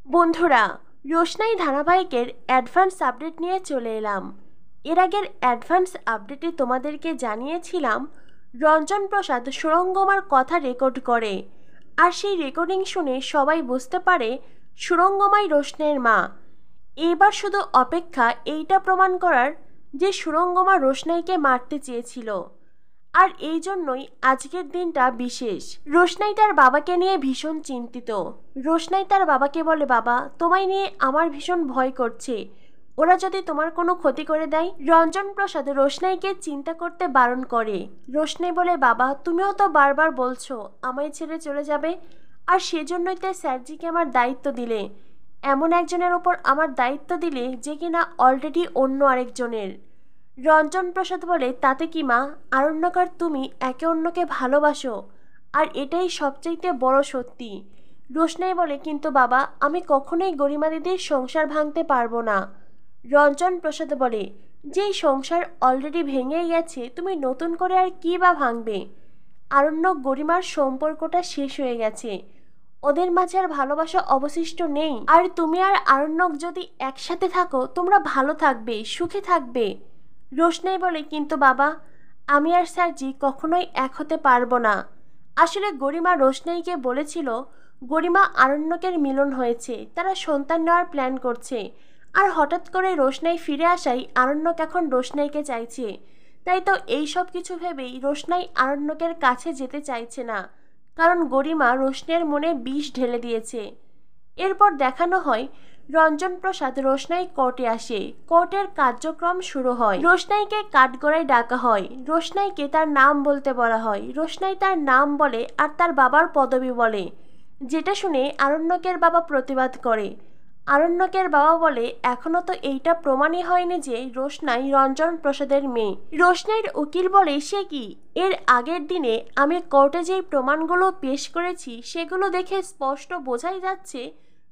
বন্ধুরা, রোশনাই ধারাবাহিকের advance update নিয়ে চলে এলাম। এর আগের অ্যাডভান্স আপডেটে তোমাদেরকে জানিয়েছিলাম রঞ্জন প্রসাদ সুরঙ্গমার কথা রেকর্ড করে, আর সেই রেকর্ডিং শুনে সবাই বুঝতে পারে সুরঙ্গমাই রোশনাইয়ের মা। এবার শুধু অপেক্ষা এইটা প্রমাণ করার যে সুরঙ্গমা রোশনাইকে মারতে চেয়েছিল। আর এই জন্যই আজকের দিনটা বিশেষ। রোশনাই তার বাবাকে নিয়ে ভীষণ চিন্তিত। রোশনাই তার বাবাকে বলে, বাবা, তোমায় নিয়ে আমার ভীষণ ভয় করছে, ওরা যদি তোমার কোনো ক্ষতি করে দেয়। রঞ্জন প্রসাদ রোশনাইকে চিন্তা করতে বারণ করে। রোশনাই বলে, বাবা, তুমিও তো বারবার বলছো আমায় ছেড়ে চলে যাবে, আর সেজন্যই তো স্যারজিকে আমার দায়িত্ব দিলে। এমন একজনের ওপর আমার দায়িত্ব দিলে যে কিনা অলরেডি অন্য আরেকজনের। রঞ্জন প্রসাদ বলে, তাতে কি মা, আরণ্যক আর তুমি একে অন্যকে ভালোবাসো, আর এটাই সবচাইতে বড় সত্যি। রোশনাই বলে, কিন্তু বাবা, আমি কখনোই গরিমা দিদির সংসার ভাঙতে পারবো না। রঞ্জন প্রসাদ বলে, যেই সংসার অলরেডি ভেঙেই গেছে তুমি নতুন করে আর কি বা ভাঙবে। আরণ্যক গরিমার সম্পর্কটা শেষ হয়ে গেছে, ওদের মাঝে আর ভালোবাসা অবশিষ্ট নেই। আর তুমি আর আরণ্যক যদি একসাথে থাকো তোমরা ভালো থাকবে, সুখে থাকবে। রোশনাই বলে, কিন্তু বাবা, আমি আর স্যারজি কখনোই এক হতে পারবো না। আসলে গরিমা রোশনাইকে বলেছিল গরিমা আরণ্যকের মিলন হয়েছে, তারা সন্তান নেওয়ার প্ল্যান করছে। আর হঠাৎ করে রোশনাই ফিরে আসাই আরণ্যক এখন রোশনাইকে চাইছে। তাই তো এই সব কিছু ভেবেই রোশনাই আরণ্যকের কাছে যেতে চাইছে না, কারণ গরিমা রোশনাইয়ের মনে বিষ ঢেলে দিয়েছে। এরপর দেখানো হয় রঞ্জন প্রসাদ রোশনাই কোর্টে আসে। কোর্টের কার্যক্রম শুরু হয়। রোশনাইকে কাঠগড়ায় ডাকা হয়। রোশনাইকে তার নাম বলতে বলা হয়। রোশনাই তার নাম বলে আর তার বাবার পদবি বলে, যেটা শুনে আরণ্যকের বাবা প্রতিবাদ করে। আরণ্যকের বাবা বলে, এখনো তো এইটা প্রমাণই হয়নি যে রোশনাই রঞ্জন প্রসাদের মেয়ে। রোশনাইয়ের উকিল বলে, সে কি, এর আগের দিনে আমি কোর্টে যেই প্রমাণগুলো পেশ করেছি সেগুলো দেখে স্পষ্ট বোঝাই যাচ্ছে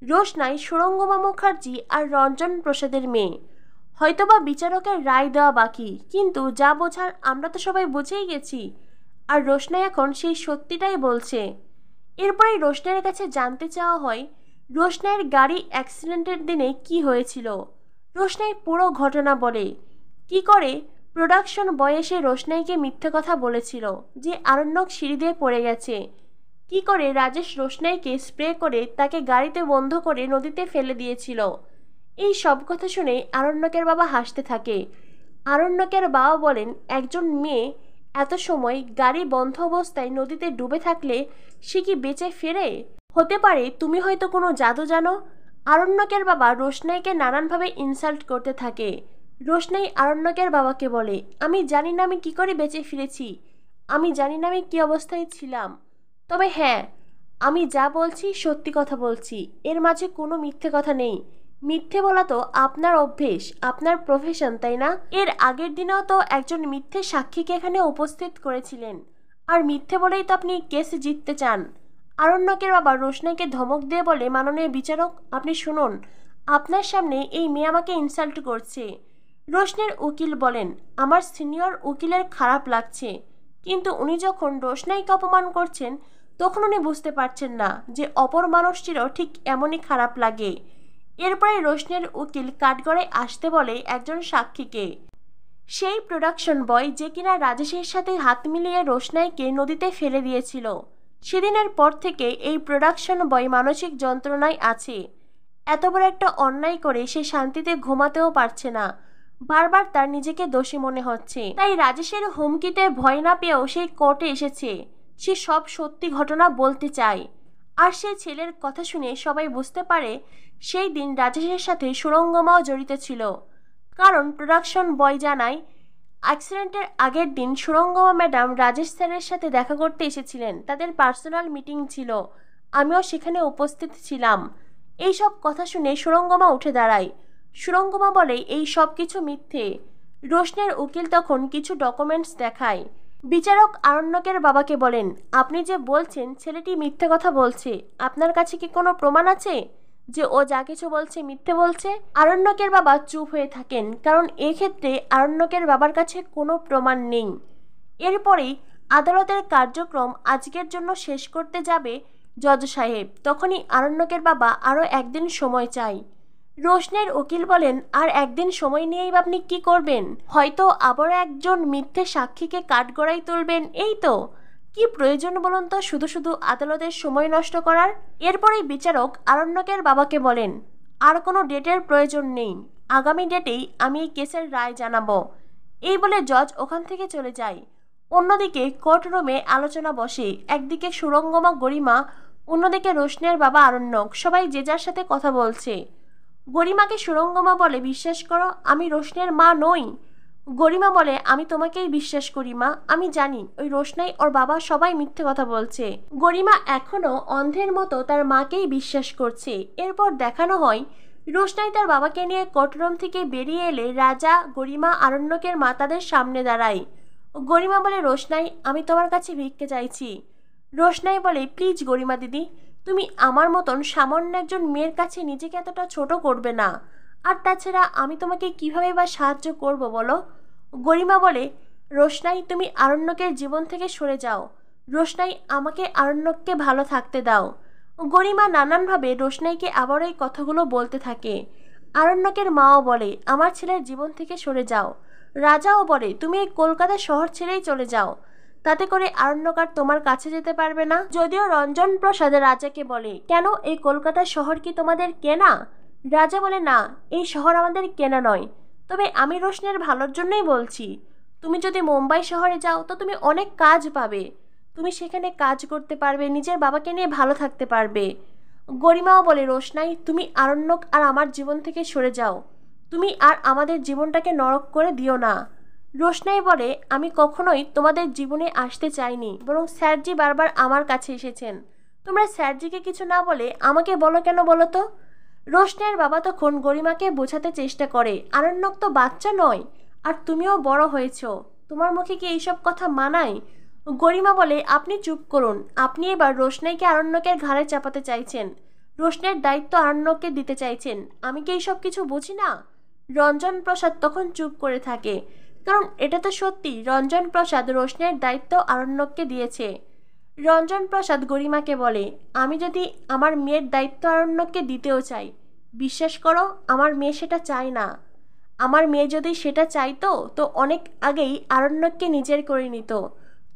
রোশনাই সুরঙ্গমা মুখার্জি আর রঞ্জন প্রসাদের মেয়ে। হয়তোবা বিচারকের রায় দেওয়া বাকি, কিন্তু যা বোঝার আমরা তো সবাই বুঝেই গেছি। আর রোশনাই এখন সেই সত্যিটাই বলছে। এরপরেই রোশনাইয়ের কাছে জানতে চাওয়া হয় রোশনাইয়ের গাড়ি অ্যাক্সিডেন্টের দিনে কি হয়েছিল। রোশনাই পুরো ঘটনা বলে। কি করে প্রোডাকশন বয় এসে রোশনাইকে মিথ্যে কথা বলেছিল যে আরণ্যক সিঁড়ি দিয়ে পড়ে গেছে। কি করে রাজেশ রোশনাইকে স্প্রে করে তাকে গাড়িতে বন্ধ করে নদীতে ফেলে দিয়েছিল। এই সব কথা শুনে আরণ্যকের বাবা হাসতে থাকে। আরণ্যকের বাবা বলেন, একজন মেয়ে এত সময় গাড়ি বন্ধ অবস্থায় নদীতে ডুবে থাকলে সে কি বেঁচে ফেরে? হতে পারে তুমি হয়তো কোনো জাদু জানো। আরণ্যকের বাবা রোশনাইকে নানানভাবে ইনসাল্ট করতে থাকে। রোশনাই আরণ্যকের বাবাকে বলে, আমি জানি না আমি কি করে বেঁচে ফিরেছি, আমি জানি না আমি কি অবস্থায় ছিলাম, তবে হ্যাঁ, আমি যা বলছি সত্যি কথা বলছি, এর মাঝে কোনো মিথ্যে কথা নেই। মিথ্যে বলা তো আপনার অভ্যেস, আপনার প্রফেশন, তাই না? এর আগের দিনেও তো একজন মিথ্যে সাক্ষীকে এখানে উপস্থিত করেছিলেন, আর মিথ্যে বলেই তো আপনি কেস জিততে চান। আরণ্যকের বাবা রোশনাইকে ধমক দিয়ে বলে, মাননীয় বিচারক, আপনি শুনুন, আপনার সামনে এই মেয়ে আমাকে ইনসাল্ট করছে। রোশনাইয়ের উকিল বলেন, আমার সিনিয়র উকিলের খারাপ লাগছে, কিন্তু উনি যখন রোশনাইকে অপমান করছেন তখন উনি বুঝতে পারছেন না যে অপর মানুষটিরও ঠিক এমনই খারাপ লাগে। এরপরে রোশনাইয়ের উকিল কাঠগড়ায় আসতে বলে একজন সাক্ষীকে, সেই প্রোডাকশন বয় যে কিনা রাজেশের সাথে হাত মিলিয়ে রোশনাইকে নদীতে ফেলে দিয়েছিল। সেদিনের পর থেকে এই প্রোডাকশন বয় মানসিক যন্ত্রণায় আছে। এত বড় একটা অন্যায় করে সে শান্তিতে ঘুমাতেও পারছে না, বারবার তার নিজেকে দোষী মনে হচ্ছে। তাই রাজেশের হুমকিতে ভয় না পেয়েও সেই কোর্টে এসেছে। সে সব সত্যি ঘটনা বলতে চায়। আর সেই ছেলের কথা শুনে সবাই বুঝতে পারে সেই দিন রাজেশের সাথে সুরঙ্গমাও জড়িত ছিল, কারণ প্রোডাকশন বয় জানায় অ্যাক্সিডেন্টের আগের দিন সুরঙ্গমা ম্যাডাম রাজেশ স্যারের সাথে দেখা করতে এসেছিলেন, তাদের পার্সোনাল মিটিং ছিল, আমিও সেখানে উপস্থিত ছিলাম। এই সব কথা শুনে সুরঙ্গমা উঠে দাঁড়ায়। সুরঙ্গমা বলে, এই সব কিছু মিথ্যে। রোশনের উকিল তখন কিছু ডকুমেন্টস দেখায়। বিচারক আরণ্যকের বাবাকে বলেন, আপনি যে বলছেন ছেলেটি মিথ্যে কথা বলছে, আপনার কাছে কি কোনো প্রমাণ আছে যে ও যা কিছু বলছে মিথ্যে বলছে? আরণ্যকের বাবা চুপ হয়ে থাকেন, কারণ এক্ষেত্রে আরণ্যকের বাবার কাছে কোনো প্রমাণ নেই। এরপরেই আদালতের কার্যক্রম আজকের জন্য শেষ করতে যাবে জজ সাহেব। তখনই আরণ্যকের বাবা আরও একদিন সময় চায়। রোশনের উকিল বলেন, আর একদিন সময় নিয়েই বা আপনি কী করবেন? হয়তো আবারও একজন মিথ্যে সাক্ষীকে কাঠগড়ায় তুলবেন, এই তো। কি প্রয়োজন বলুন তো শুধু শুধু আদালতের সময় নষ্ট করার? এরপরেই বিচারক আরণ্যকের বাবাকে বলেন, আর কোনো ডেটের প্রয়োজন নেই, আগামী ডেটেই আমি এই কেসের রায় জানাবো। এই বলে জজ ওখান থেকে চলে যায়। অন্যদিকে কোর্টরুমে আলোচনা বসে। একদিকে সুরঙ্গমা গরিমা, অন্যদিকে রোশনের বাবা আরণ্যক। সবাই যে যার সাথে কথা বলছে। গরিমাকে সুরঙ্গমা বলে, বিশ্বাস করো আমি রোশনের মা নই। গরিমা বলে, আমি তোমাকেই বিশ্বাস করি মা, আমি জানি ওই রোশনাই ওর বাবা সবাই মিথ্যে কথা বলছে। গরিমা এখনো অন্ধের মতো তার মাকেই বিশ্বাস করছে। এরপর দেখানো হয় রোশনাই তার বাবাকে নিয়ে কোর্টরুম থেকে বেরিয়ে এলে রাজা, গরিমা, আরণ্যকের মা তাদের সামনে দাঁড়ায়। গরিমা বলে, রোশনাই আমি তোমার কাছে ভিক্ষে চাইছি। রোশনাই বলে, প্লিজ গরিমা দিদি, তুমি আমার মতন সামান্য একজন মেয়ের কাছে নিজেকে এতটা ছোট করবে না। আর তাছাড়া আমি তোমাকে কিভাবে বা সাহায্য করব বলো? গরিমা বলে, রোশনাই তুমি আরণ্যকের জীবন থেকে সরে যাও। রোশনাই আমাকে আরণ্যককে ভালো থাকতে দাও। গরিমা নানানভাবে রোশনাইকে আবারও এই কথাগুলো বলতে থাকে। আরণ্যকের মাও বলে, আমার ছেলের জীবন থেকে সরে যাও। রাজাও বলে, তুমি এই কলকাতা শহর ছেড়েই চলে যাও, তাতে করে আরণ্যক আর তোমার কাছে যেতে পারবে না। যদিও রঞ্জন প্রসাদ রাজাকে বলে, কেন এই কলকাতা শহর কি তোমাদের কেনা? রাজা বলে, না, এই শহর আমাদের কেনা নয়, তবে আমি রোশনের ভালোর জন্যই বলছি। তুমি যদি মুম্বাই শহরে যাও তো তুমি অনেক কাজ পাবে, তুমি সেখানে কাজ করতে পারবে, নিজের বাবাকে নিয়ে ভালো থাকতে পারবে। গরিমাও বলে, রোশনাই তুমি আরণ্যক আর আমার জীবন থেকে সরে যাও, তুমি আর আমাদের জীবনটাকে নরক করে দিও না। রোশনাই বলে, আমি কখনোই তোমাদের জীবনে আসতে চাইনি, বরং স্যারজি বারবার আমার কাছে এসেছেন। তোমরা স্যারজিকে কিছু না বলে আমাকে বলো কেন বলো তো? রোশনের বাবা তখন গরিমাকে বোঝাতে চেষ্টা করে, আরণ্যক তো বাচ্চা নয়, আর তুমিও বড় হয়েছ, তোমার মুখে কি এইসব কথা মানায়? গরিমা বলে, আপনি চুপ করুন, আপনি এবার রোশনাইকে আরণ্যকের ঘাড়ে চাপাতে চাইছেন, রোশনের দায়িত্ব আরণ্যককে দিতে চাইছেন। আমি কি এইসব কিছু বুঝি না? রঞ্জন প্রসাদ তখন চুপ করে থাকে, কারণ এটা তো সত্যি, রঞ্জন প্রসাদ রোশনের দায়িত্ব আরণ্যককে দিয়েছে। রঞ্জন প্রসাদ গরিমাকে বলে, আমি যদি আমার মেয়ের দায়িত্ব আরণ্যককে দিতেও চাই, বিশ্বাস করো আমার মেয়ে সেটা চায় না। আমার মেয়ে যদি সেটা চাইতো তো অনেক আগেই আরণ্যককে নিজের করে নিত।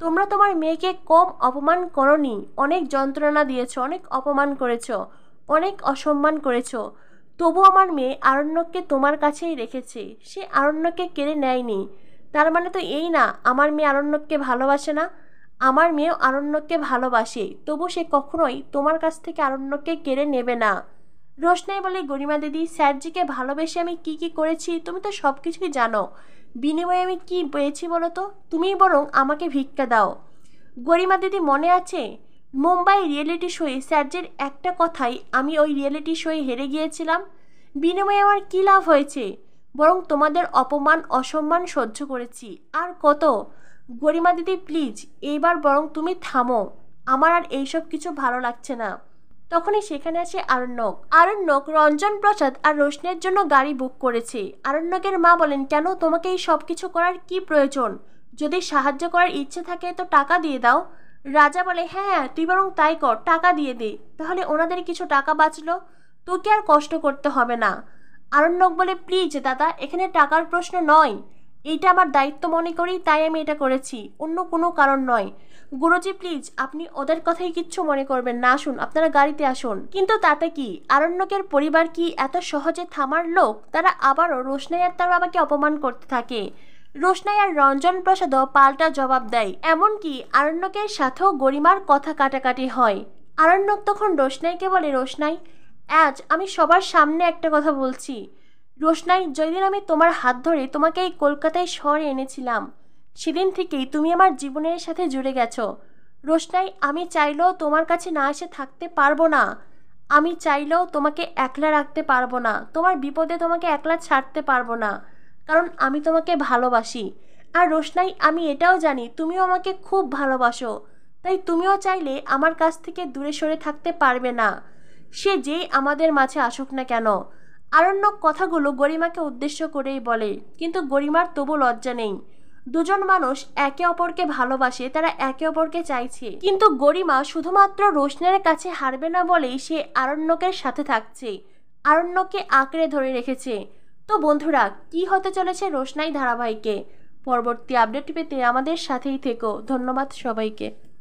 তোমরা তোমার মেয়েকে কম অপমান করনি, অনেক যন্ত্রণা দিয়েছ, অনেক অপমান করেছ, অনেক অসম্মান করেছ, তবু আমার মেয়ে আরণ্যককে তোমার কাছেই রেখেছে, সে আরণ্যককে কেড়ে নেয়নি। তার মানে তো এই না আমার মেয়ে আরণ্যককে ভালোবাসে না, আমার মেয়েও আরণ্যককে ভালোবাসে, তবু সে কখনোই তোমার কাছ থেকে আরণ্যককে কেড়ে নেবে না। রোশনাই বলে, গরিমা দিদি, স্যারজিকে ভালোবেসে আমি কি কি করেছি তুমি তো সব কিছুই জানো, বিনিময়ে আমি কি পেয়েছি বলো তো? তুমিই বরং আমাকে ভিক্ষা দাও। গরিমা দিদি, মনে আছে মুম্বাই রিয়েলিটি শোয়ে স্যারজির একটা কথাই আমি ওই রিয়েলিটি শোয়ে হেরে গিয়েছিলাম, বিনিময়ে আমার কী লাভ হয়েছে? বরং তোমাদের অপমান অসম্মান সহ্য করেছি, আর কত। গরিমা দিদি প্লিজ, এইবার বরং তুমি থামো, আমার আর এইসব কিছু ভালো লাগছে না। তখনই সেখানে আসে আরণ্যক। আরণ্যক রঞ্জন প্রসাদ আর রোশনের জন্য গাড়ি বুক করেছে। আরণ্যকের মা বলেন, কেন তোমাকে এই সব কিছু করার কি প্রয়োজন? যদি সাহায্য করার ইচ্ছে থাকে তো টাকা দিয়ে দাও। রাজা বলে, হ্যাঁ তুই বরং তাই কর, টাকা দিয়ে দে, তাহলে ওনাদের কিছু টাকা বাঁচলো, তোকে আর কষ্ট করতে হবে না। আরণ্যক বলে, প্লিজ দাদা, এখানে টাকার প্রশ্ন নয়, এইটা আমার দায়িত্ব মনে করি তাই আমি এটা করেছি, অন্য কোনো কারণ নয়। গুরুজি প্লিজ, আপনি ওদের কথাই কিচ্ছু মনে করবেন না, আসুন আপনারা গাড়িতে আসুন। কিন্তু তাতে কি, আরণ্যকের পরিবার কি এত সহজে থামার লোক? তারা আবারও রোশনাই আর তার বাবাকে অপমান করতে থাকে। রোশনাই আর রঞ্জন প্রসাদও পাল্টা জবাব দেয়, এমনকি আরণ্যকের সাথেও গরিমার কথা কাটাকাটি হয়। আরণ্যক তখন রোশনাইকে বলে, রোশনাই, আজ আমি সবার সামনে একটা কথা বলছি। রোশনাই, যেদিন আমি তোমার হাত ধরে তোমাকে এই কলকাতায় শহরে এনেছিলাম, সেদিন থেকেই তুমি আমার জীবনের সাথে জুড়ে গেছো। রোশনাই, আমি চাইলেও তোমার কাছে না এসে থাকতে পারবো না, আমি চাইলেও তোমাকে একলা রাখতে পারবো না, তোমার বিপদে তোমাকে একলা ছাড়তে পারবো না, কারণ আমি তোমাকে ভালোবাসি। আর রোশনাই, আমি এটাও জানি তুমিও আমাকে খুব ভালোবাসো, তাই তুমিও চাইলে আমার কাছ থেকে দূরে সরে থাকতে পারবে না, সে যেই আমাদের মাঝে আসুক না কেন। আরণ্যক কথাগুলো গরিমাকে উদ্দেশ্য করেই বলে, কিন্তু গরিমার তবু লজ্জা নেই। দুজন মানুষ একে অপরকে ভালোবাসে, তারা একে অপরকে চাইছে, কিন্তু গরিমা শুধুমাত্র রোশনের কাছে হারবে না বলেই সে আরণ্যকের সাথে থাকছে, আরণ্যকে আঁকড়ে ধরে রেখেছে। তো বন্ধুরা, কি হতে চলেছে রোশনাই ধারাবাহিকে? পরবর্তী আপডেট পেতে আমাদের সাথেই থেকো। ধন্যবাদ সবাইকে।